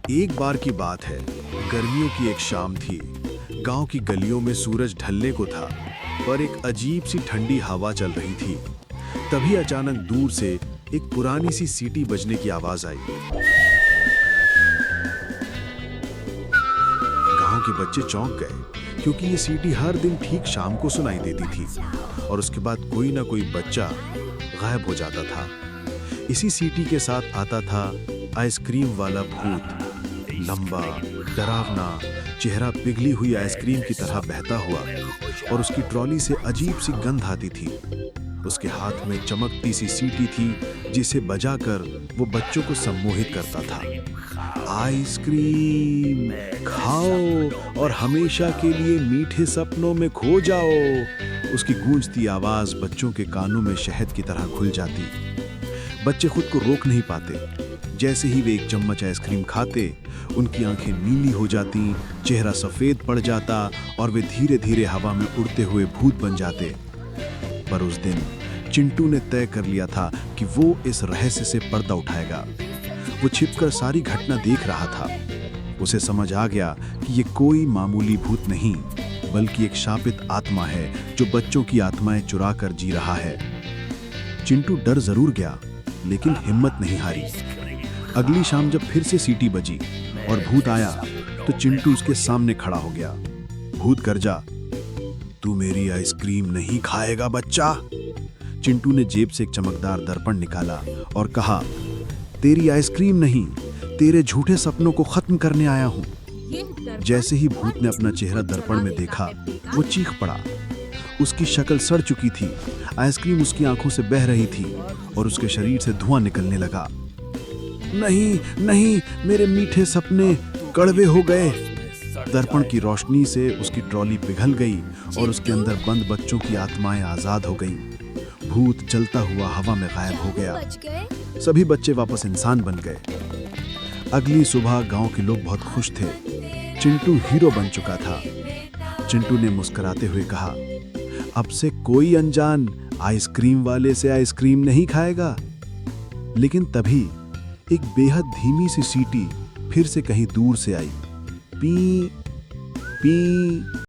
एक बार की बात है, गर्मियों की एक शाम थी। गांव की गलियों में सूरज ढलने को था, पर एक अजीब सी ठंडी हवा चल रही थी। तभी अचानक दूर से एक पुरानी सी सीटी बजने की आवाज आई। गांव के बच्चे चौंक गए, क्योंकि ये सीटी हर दिन ठीक शाम को सुनाई देती थी और उसके बाद कोई ना कोई बच्चा गायब हो जाता था। इसी सीटी के साथ आता था आइसक्रीम वाला भूत। लंबा, डरावना, चेहरा पिघली हुई आइसक्रीम की तरह बहता हुआ, और उसकी ट्रॉली से अजीब सी गंध आती थी। उसके हाथ में चमकती सी सीटी थी, जिसे बजाकर वो बच्चों को सम्मोहित करता था। आइसक्रीम खाओ और हमेशा के लिए मीठे सपनों में खो जाओ। उसकी गूंजती आवाज बच्चों के कानों में शहद की तरह घुल जाती। बच्चे खुद को रोक नहीं पाते। जैसे ही वे एक चम्मच आइसक्रीम खाते, उनकी आंखें नीली हो जाती, चेहरा सफेद पड़ जाता और वे धीरे धीरे हवा में उड़ते हुए भूत बन जाते। पर उस दिन चिंटू ने तय कर लिया था कि वो इस रहस्य से पर्दा उठाएगा। वो छिपकर सारी घटना देख रहा था। उसे समझ आ गया कि ये कोई मामूली भूत नहीं, बल्कि एक शापित आत्मा है जो बच्चों की आत्माएं चुरा कर जी रहा है। चिंटू डर जरूर गया, लेकिन हिम्मत नहीं हारी। अगली शाम जब फिर से सीटी बजी और भूत आया, तो चिंटू उसके सामने खड़ा हो गया। भूत गरजा, तू मेरी आइसक्रीम नहीं खाएगा बच्चा। चिंटू ने जेब से एक चमकदार दर्पण निकाला और कहा, तेरी आइसक्रीम नहीं, तेरे झूठे सपनों को खत्म करने आया हूं। जैसे ही भूत ने अपना चेहरा दर्पण में देखा, वो चीख पड़ा। उसकी शक्ल सड़ चुकी थी, आइसक्रीम उसकी आंखों से बह रही थी और उसके शरीर से धुआं निकलने लगा। नहीं नहीं, मेरे मीठे सपने कड़वे हो गए। दर्पण की रोशनी से उसकी ट्रॉली पिघल गई और उसके अंदर बंद बच्चों की आत्माएं आजाद हो गईं। भूत चलता हुआ हवा में गायब हो गया। सभी बच्चे वापस इंसान बन गए। अगली सुबह गांव के लोग बहुत खुश थे। चिंटू हीरो बन चुका था। चिंटू ने मुस्कुराते हुए कहा, अब से कोई अनजान आइसक्रीम वाले से आइसक्रीम नहीं खाएगा। लेकिन तभी एक बेहद धीमी सी सीटी फिर से कहीं दूर से आई। P P.